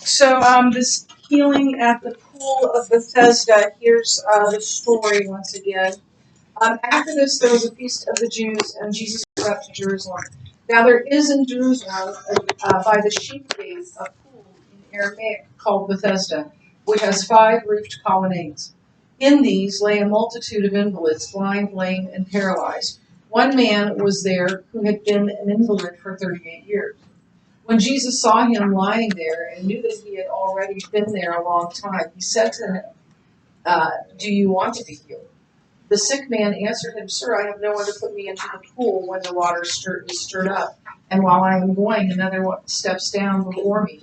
This healing at the pool of Bethesda, here's the story once again. After this, there was a feast of the Jews, and Jesus went up to Jerusalem. Now, there is in Jerusalem, by the sheep gate, a pool in Aramaic called Bethesda, which has 5 roofed colonnades. In these lay a multitude of invalids, blind, lame, and paralyzed. One man was there who had been an invalid for 38 years. When Jesus saw him lying there and knew that he had already been there a long time, he said to him, "Do you want to be healed?" The sick man answered him, "Sir, I have no one to put me into the pool when the water is stirred up, and while I am going, another one steps down before me."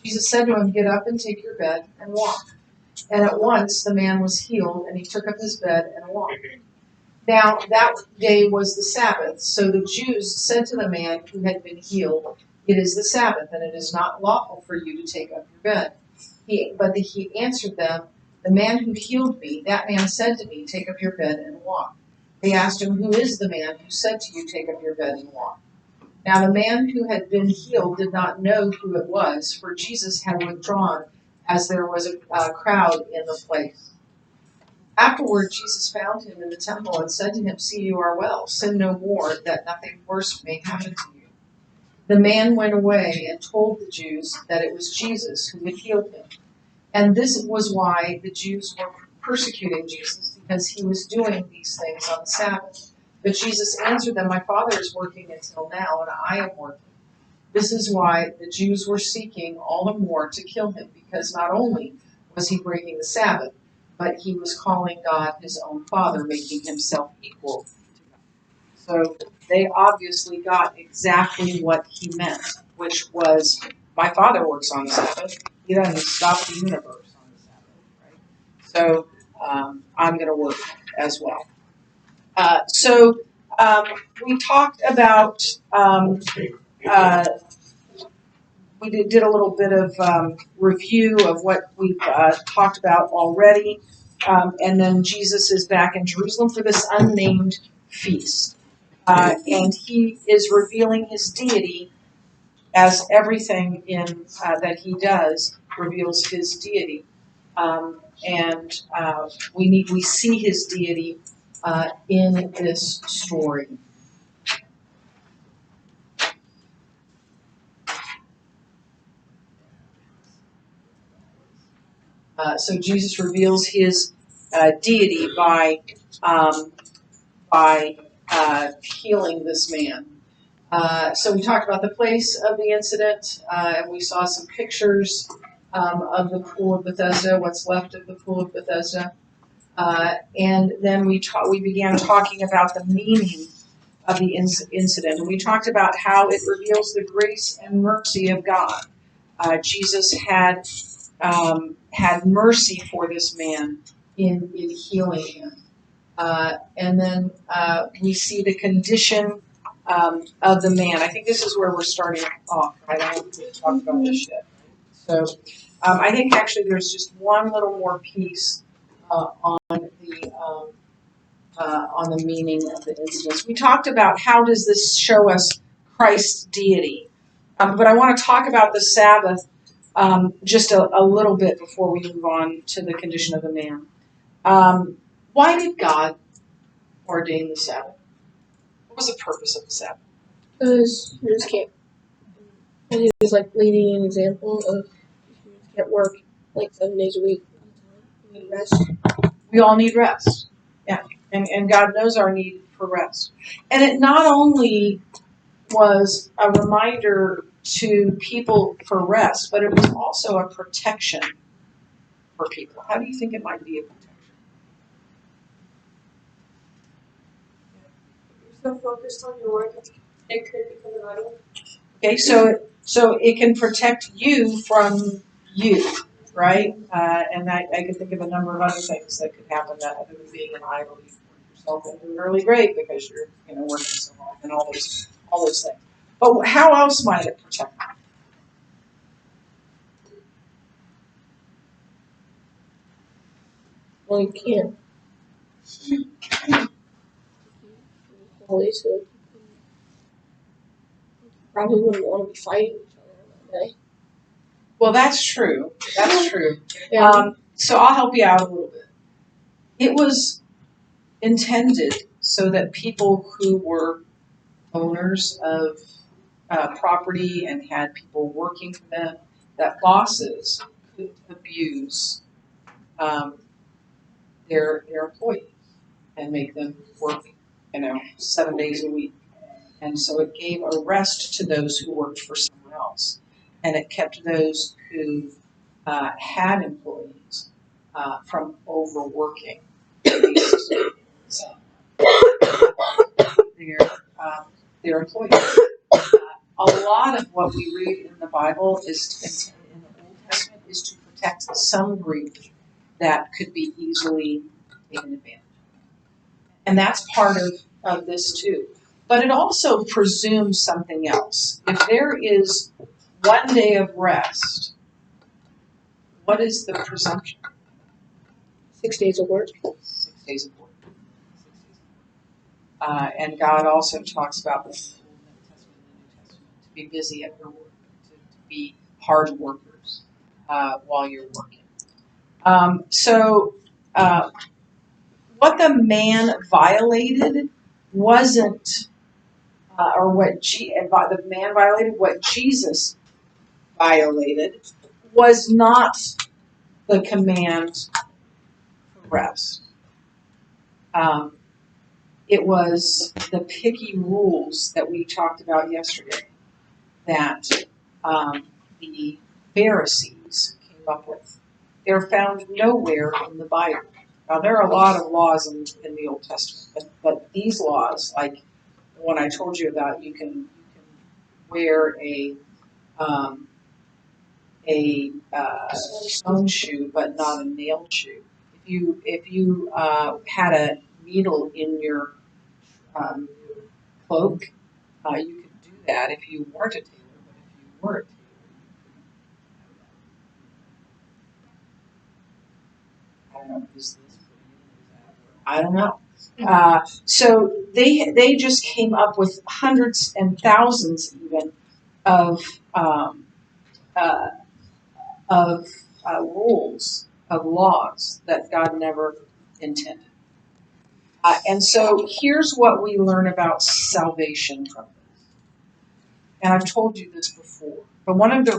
Jesus said to him, "Get up and take your bed and walk." And at once the man was healed, and he took up his bed and walked. Now that day was the Sabbath, so the Jews said to the man who had been healed, "It is the Sabbath, and it is not lawful for you to take up your bed." But he answered them, "The man who healed me, that man said to me, 'Take up your bed and walk.'" They asked him, "Who is the man who said to you, 'Take up your bed and walk'?" Now the man who had been healed did not know who it was, for Jesus had withdrawn, as there was a crowd in the place. Afterward, Jesus found him in the temple and said to him, "See, you are well. Sin no more, that nothing worse may happen to you." The man went away and told the Jews that it was Jesus who had healed him. And this was why the Jews were persecuting Jesus, because he was doing these things on the Sabbath. But Jesus answered them, "My Father is working until now, and I am working." This is why the Jews were seeking all the more to kill him, because not only was he breaking the Sabbath, but he was calling God his own Father, making himself equal to God. So they obviously got exactly what he meant, which was, my Father works on the Sabbath. He doesn't stop the universe on the Sabbath, right? So I'm going to work as well. We talked about we did a little bit of review of what we've talked about already. And then Jesus is back in Jerusalem for this unnamed feast. And he is revealing his deity, as everything that he does reveals his deity. We see his deity in this story. So Jesus reveals his deity by healing this man. So we talked about the place of the incident, and we saw some pictures of the pool of Bethesda, what's left of the pool of Bethesda. And then we began talking about the meaning of the incident. And we talked about how it reveals the grace and mercy of God. Jesus had mercy for this man in healing him. And then we see the condition of the man. I think this is where we're starting off. I don't think we've talked about this yet. So I think actually there's just one little more piece on the meaning of the incidents. We talked about how does this show us Christ's deity. But I want to talk about the Sabbath just a little bit before we move on to the condition of the man. Why did God ordain the Sabbath? What was the purpose of the Sabbath? Because humans can't. And he was like leading an example of humans can't work like 7 days a week. We need rest. We all need rest. Yeah. And God knows our need for rest. And it not only was a reminder to people for rest, but it was also a protection for people. How do you think it might be a protection? You're so focused on your work, it could become an idol. Okay, so it can protect you from you, right? And I can think of a number of other things that could happen that other than being an idol. You work yourself into an early grave because you're working so hard and all those things. But how else might it protect you? Well, you can't. Holy, so you probably wouldn't want to be fighting each other on that day. Well, that's true. That's true. Yeah. So I'll help you out a little bit. It was intended so that people who were owners of property and had people working for them, that bosses could abuse their employees and make them work, 7 days a week. And so it gave a rest to those who worked for someone else, and it kept those who had employees from overworking so, their their employees. A lot of what we read in the Bible is in the Old Testament is to protect some group that could be easily taken advantage of. And that's part of this too. But it also presumes something else. If there is one day of rest, what is the presumption? 6 days of work. 6 days of work. 6 days of work. And God also talks about this in the Old Testament and the New Testament, to be busy at your work, to be hard workers while you're working. What the man violated wasn't, the man violated, what Jesus violated was not the command for rest. It was the picky rules that we talked about yesterday that the Pharisees came up with. They're found nowhere in the Bible. Now, there are a lot of laws in the Old Testament, but these laws, like the one I told you about, you can wear a stone shoe, but not a nailed shoe. If you had a needle in your cloak, you could do that if you weren't a tailor, but if you were a tailor, I don't know, is this I don't know. So they just came up with hundreds and thousands even of um, uh, rules, of laws that God never intended. And so here's what we learn about salvation from this. And I've told you this before, but one of the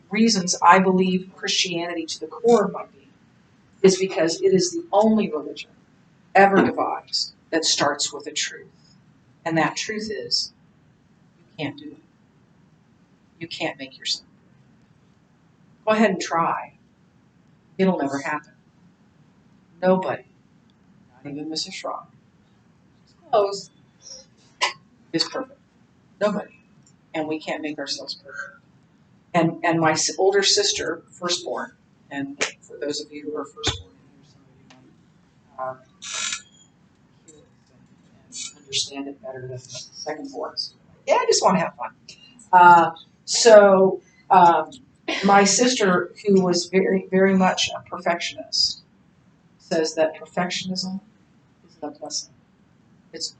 reasons I believe Christianity to the core of my being is because it is the only religion ever devised that starts with a truth. And that truth is, you can't do it. You can't make yourself. Go ahead and try. It'll never happen. Nobody, not even Mrs. Schrock, close, is perfect. Nobody. And we can't make ourselves perfect. And my older sister, firstborn, and for those of you who are firstborn, some of you and understand it better than secondborns. Yeah, I just want to have fun. So my sister, who was very, very much a perfectionist, says that perfectionism is a blessing. It's a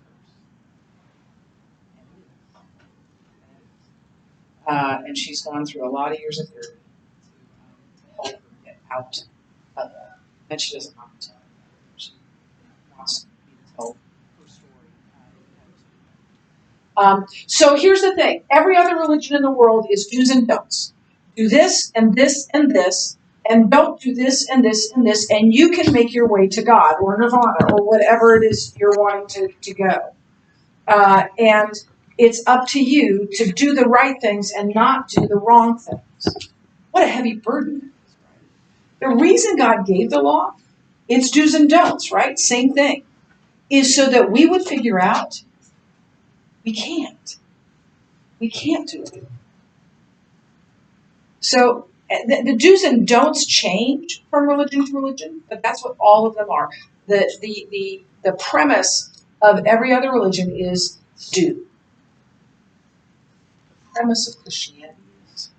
curse. And she's gone through a lot of years of therapy to help her get out of that. And she doesn't want to tell me. She wants me to tell her story. So here's the thing. Every other religion in the world is do's and don'ts. Do this and this and this, and don't do this and this and this, and you can make your way to God or Nirvana or whatever it is you're wanting to go. And it's up to you to do the right things and not do the wrong things. What a heavy burden. The reason God gave the law, it's do's and don'ts, right? Same thing. Is so that we would figure out we can't. We can't do it. So the do's and don'ts change from religion to religion, but that's what all of them are. The premise of every other religion is do. The premise of Christianity is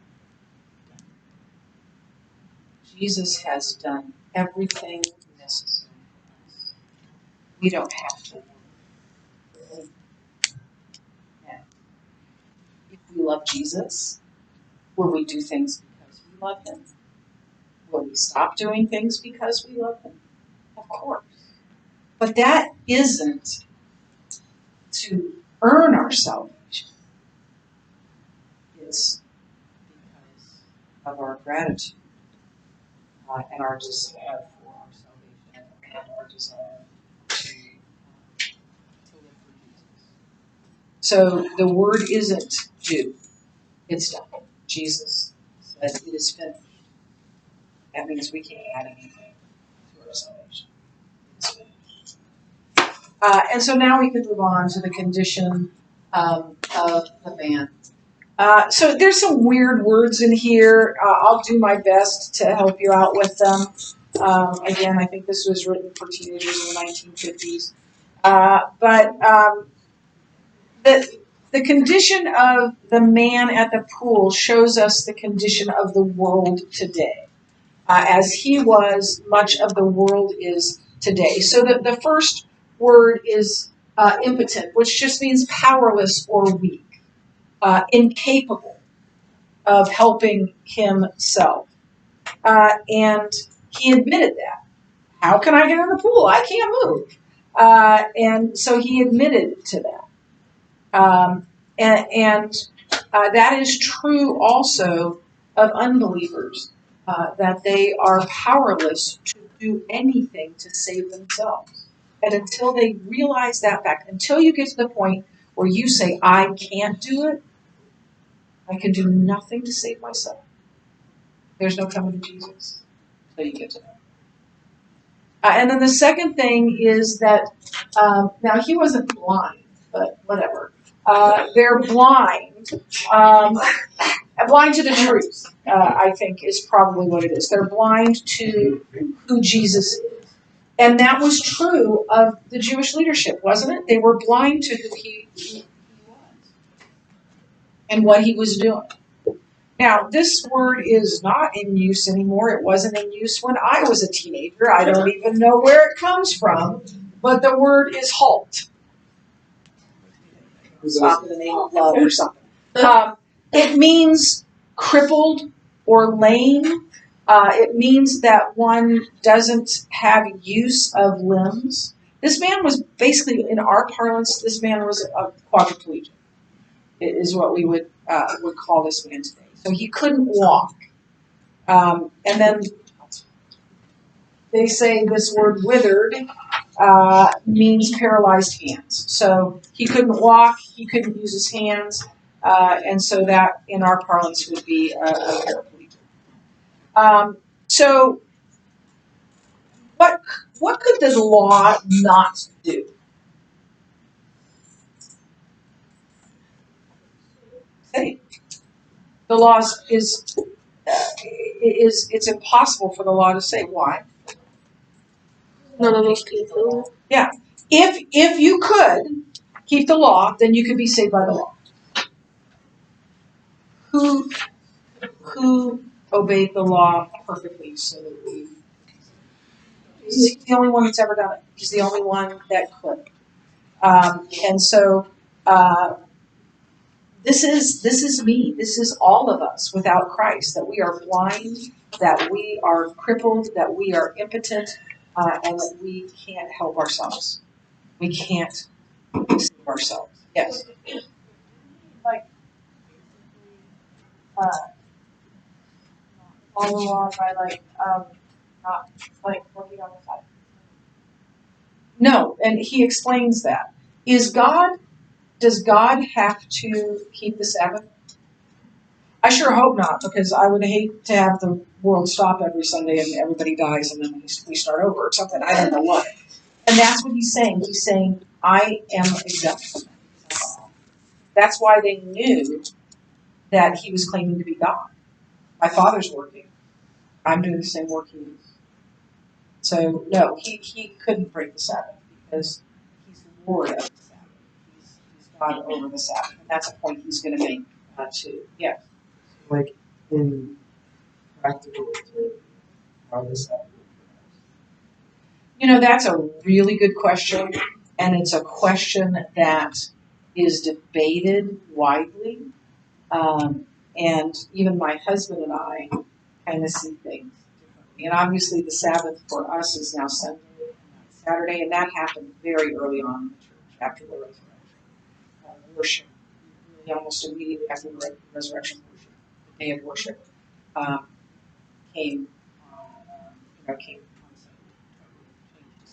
Jesus has done everything necessary for us. We don't have to work for anything. And if we love Jesus, will we do things because we love him? Will we stop doing things because we love him? Of course. But that isn't to earn our salvation. It's because of our gratitude and our desire for our salvation and our desire to live for Jesus. So the word isn't do, it's done. Jesus said it is finished. That means we can't add anything to our salvation. It's finished. And so now we can move on to the condition of the man. So there's some weird words in here. I'll do my best to help you out with them. Again, I think this was written for teenagers in the 1950s. The condition of the man at the pool shows us the condition of the world today. As he was, much of the world is today. So the first word is impotent, which just means powerless or weak, incapable of helping himself. And he admitted that. How can I get in the pool? I can't move. And so he admitted to that. That is true also of unbelievers, that they are powerless to do anything to save themselves. And until they realize that fact, until you get to the point where you say, I can't do it, I can do nothing to save myself, there's no coming to Jesus until you get to that. And then the second thing is that, now he wasn't blind, but whatever. They're blind, blind to the truth, I think is probably what it is. They're blind to who Jesus is. And that was true of the Jewish leadership, wasn't it? They were blind to who he was and what he was doing. Now, this word is not in use anymore. It wasn't in use when I was a teenager. I don't even know where it comes from, but the word is halt. Stop in the name of love or something. It means crippled or lame. It means that one doesn't have use of limbs. This man was basically, in our parlance, this man was a quadriplegic, is what we would call this man today. So he couldn't walk. And then they say this word withered means paralyzed hands. So he couldn't walk, he couldn't use his hands, and so that in our parlance would be a paraplegic. So what could the law not do? Say, the law is it's impossible for the law to say why. None of those people. Yeah. If you could keep the law, then you could be saved by the law. Who obeyed the law perfectly so that we? He's the only one that's ever done it. He's the only one that could. And so this is me. This is all of us without Christ. That we are blind, that we are crippled, that we are impotent, and that we can't help ourselves. We can't save ourselves. Yes. Like follow along by not working on the side. No, and he explains that. Does God have to keep the Sabbath? I sure hope not, because I would hate to have the world stop every Sunday and everybody dies and then we start over or something. I don't know what. And that's what he's saying. He's saying, I am exempt from that. That's why they knew that he was claiming to be God. My Father's working. I'm doing the same work he is. So, no, he couldn't break the Sabbath because he's the Lord of the Sabbath. He's God over the Sabbath. And that's a point he's going to make too. Yeah. Like in practical terms, how does that work? That's a really good question. And it's a question that is debated widely. And even my husband and I kind of see things differently. And obviously, the Sabbath for us is now Sunday and not Saturday, and that happened very early on in the church after the resurrection. Worship, really almost immediately after the resurrection, worship, the day of worship, um, came came on Sunday, changed to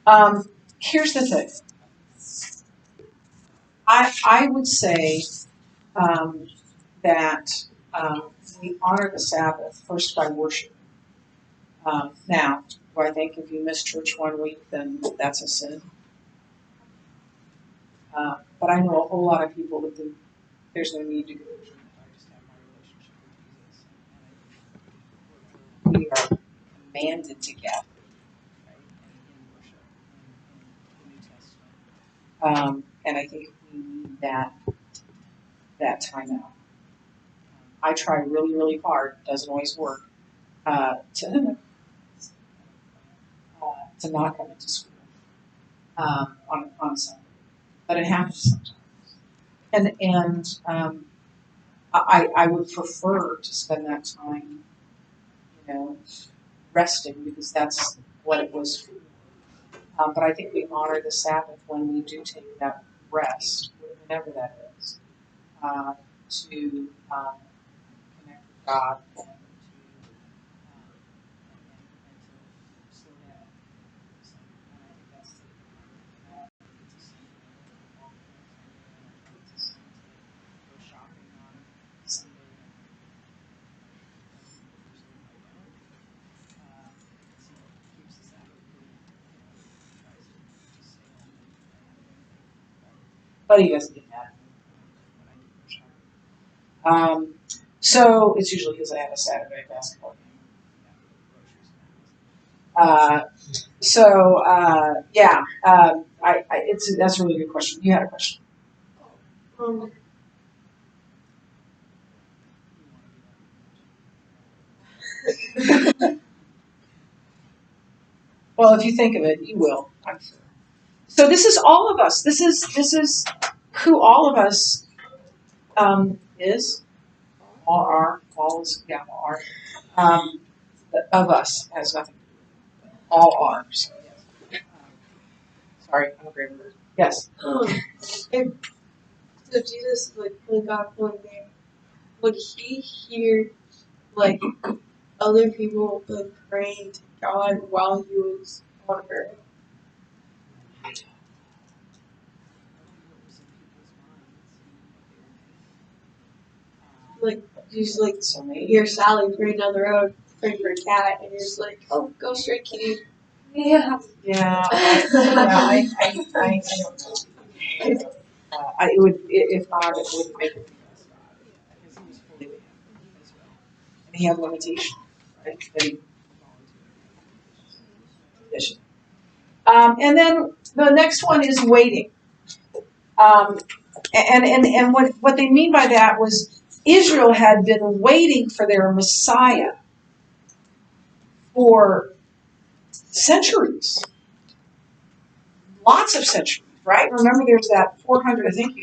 Sunday. Here's the thing. I would say that we honor the Sabbath first by worship. Now, do I think if you miss church one week, then that's a sin? But I know a whole lot of people that think there's no need to go to church. I just have my relationship with Jesus. And we are commanded to gather, right, in worship in the New Testament. And I think we need that time out. I try really, really hard. Doesn't always work. To not come into school on Sunday, but it happens sometimes. And I would prefer to spend that time, resting because that's what it was for. But I think we honor the Sabbath when we do take that rest, whenever that is, to connect with God and to slow down. So, and I think that's go shopping on Sunday. Keeps the Sabbath pretty, tries to stay on it. But he doesn't get mad when I do go shopping. So it's usually because I have a Saturday basketball game. That's a really good question. You had a question. Um, Well, if you think of it, you will, I'm sure. So this is all of us. This is who all of us is. All are. All is. Yeah. All are. Of us has nothing to do with it. All are. So, yes. Sorry, I'm a great word. Yes. so Jesus, like, when God one day, would he hear, like, other people, like, praying to God while he was on earth? Like, you just, like, So maybe. hear Sally praying down the road, praying for a cat, and you're just like, oh, go straight kitty. Yeah. Yeah. I don't know. It would, if not, it wouldn't make it less God, because he was fully man as well, and he had limitations, right? That he volunteered. And then the next one is waiting. And what they mean by that was Israel had been waiting for their Messiah for centuries, lots of centuries, right? Remember, there's that 400. I think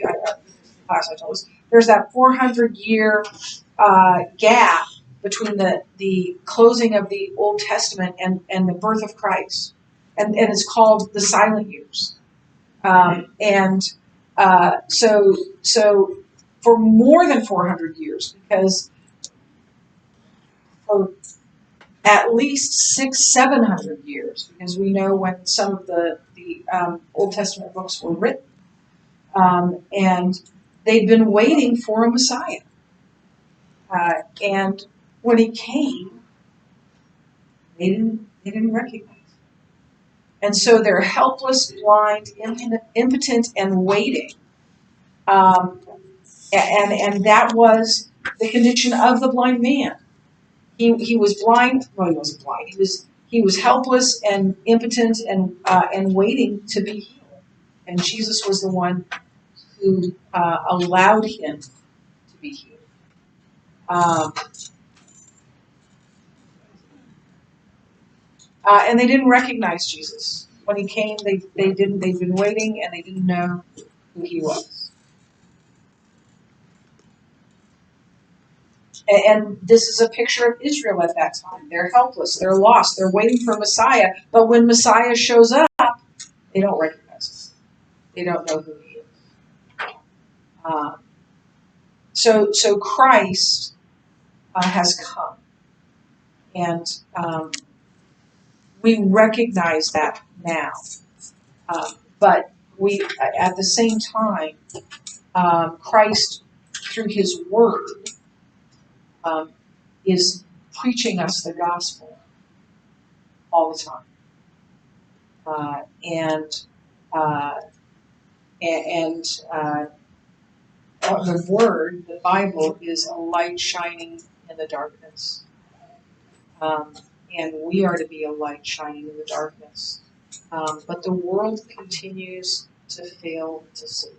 class I told us there's that 400-year gap between the closing of the Old Testament and the birth of Christ, and it's called the silent years. So for more than 400 years, because for at least 700 years, because we know when some of the Old Testament books were written, and they'd been waiting for a Messiah. And when he came, they didn't recognize him. And so they're helpless, blind, impotent, and waiting. And that was the condition of the blind man. He was blind. Well, he wasn't blind. He was helpless and impotent and waiting to be healed. And Jesus was the one who allowed him to be healed. And they didn't recognize Jesus when he came. They didn't. They'd been waiting and they didn't know who he was. And this is a picture of Israel at that time. They're helpless, they're lost, they're waiting for Messiah. But when Messiah shows up, they don't recognize him. They don't know who he is. So Christ has come, and we recognize that now. But we, at the same time, Christ, through His Word, is preaching us the gospel all the time, uh, the Word, the Bible, is a light shining in the darkness, and we are to be a light shining in the darkness. But the world continues to fail to see.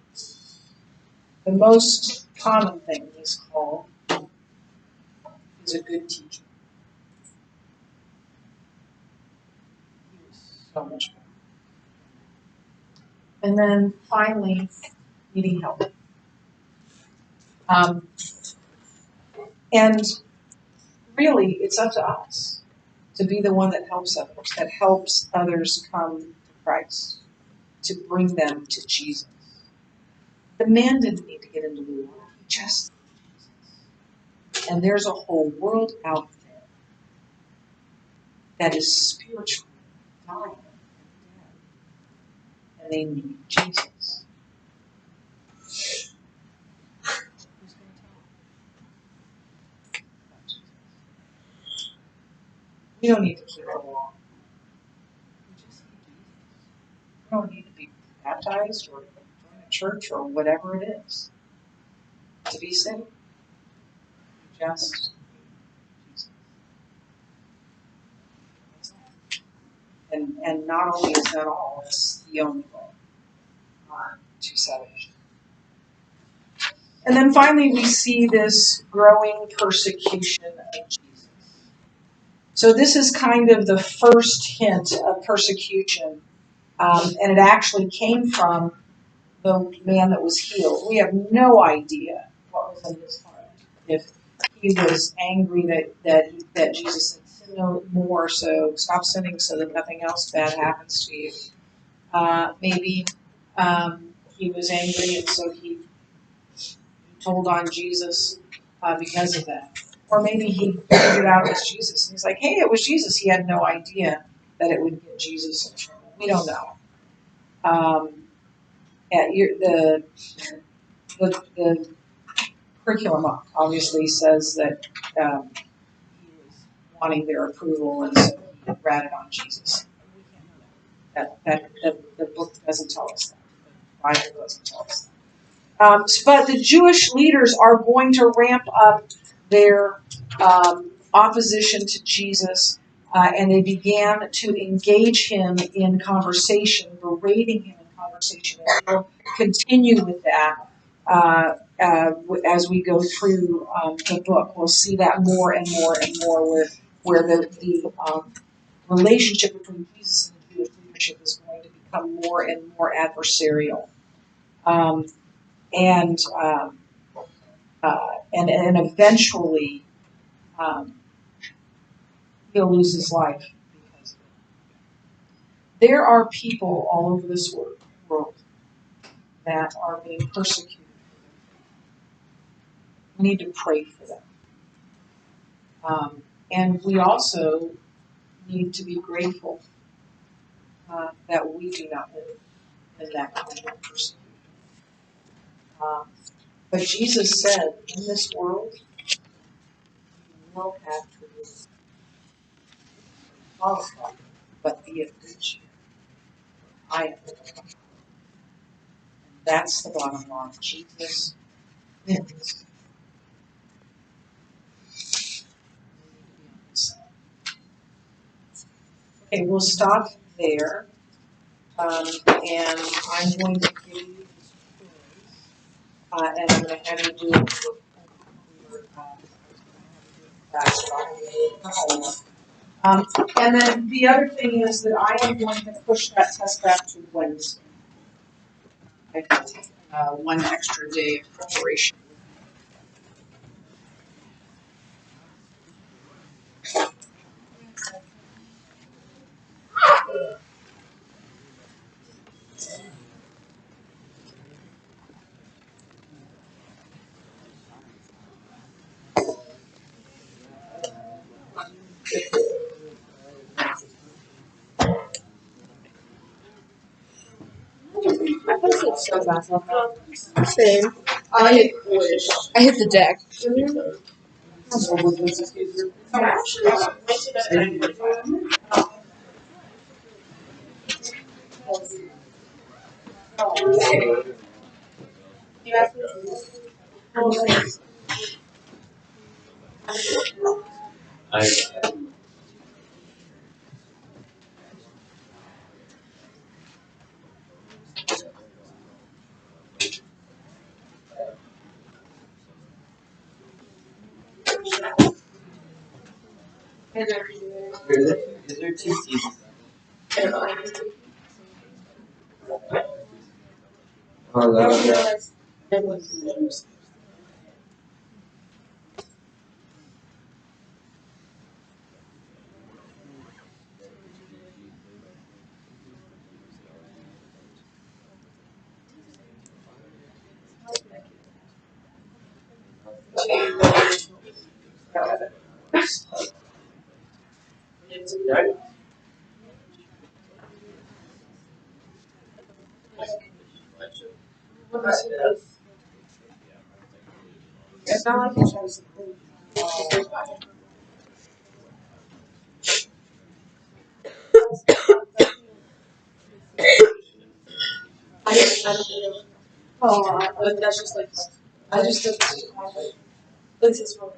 The most common thing he's called is a good teacher. He was so much better. And then finally, needing help. And really, it's up to us to be the one that helps others come to Christ, to bring them to Jesus. The man didn't need to get into the world, he just needed Jesus. And there's a whole world out there that is spiritually dying and dead, and they need Jesus. Who's going to tell them about Jesus? We don't need to keep the law. We just need Jesus. We don't need to be baptized or join a church or whatever it is to be saved. We just need Jesus. And not only is that all, it's the only way to salvation. And then finally, we see this growing persecution of Jesus. So this is kind of the first hint of persecution, and it actually came from the man that was healed. We have no idea what was in his heart. If he was angry that Jesus said, sin no more, so stop sinning so that nothing else bad happens to you. Maybe he was angry and so he told on Jesus because of that. Or maybe he figured out it was Jesus. And he's like, hey, it was Jesus. He had no idea that it would get Jesus in trouble. We don't know. The curriculum obviously says that he was wanting their approval and so he ratted on Jesus. We can't know that. The book doesn't tell us that. The Bible doesn't tell us that. But the Jewish leaders are going to ramp up their opposition to Jesus, and they began to engage him in conversation, berating him in conversation. And we'll continue with that as we go through the book. We'll see that more and more and more, where the relationship between Jesus and the Jewish leadership is going to become more and more adversarial. And eventually he'll lose his life because of it. There are people all over this world that are being persecuted. We need to pray for them. And we also need to be grateful that we do not live in that kind of persecution. But Jesus said, in this world, you will have tribulation. But be of good cheer. I am the Lord. That's the bottom line. Jesus wins. Okay, we'll stop there. And I'm going to give you these quiz. And I'm going to have you do it for and then the other thing is that I am going to push that test back to Wednesday. I have one extra day of preparation. so bad. Same. I wish. I hit the deck. I actually went to bed at 9:45. You asked me to. And Is there two seasons? Oh, that's It's not like it's just I don't know. Oh, but that's just like I just don't have it. This is what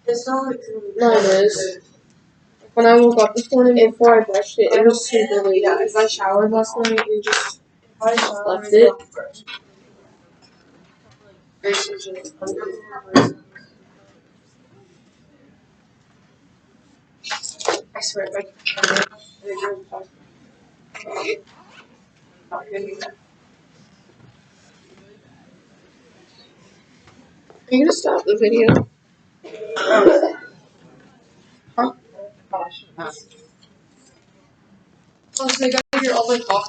it's not like no, it is. When I woke up this morning before I brushed it, it was super late. Yeah, because I showered last night and just left it. I swear, like, are you gonna stop the video? Huh? Oh, so I got to hear all my coffee.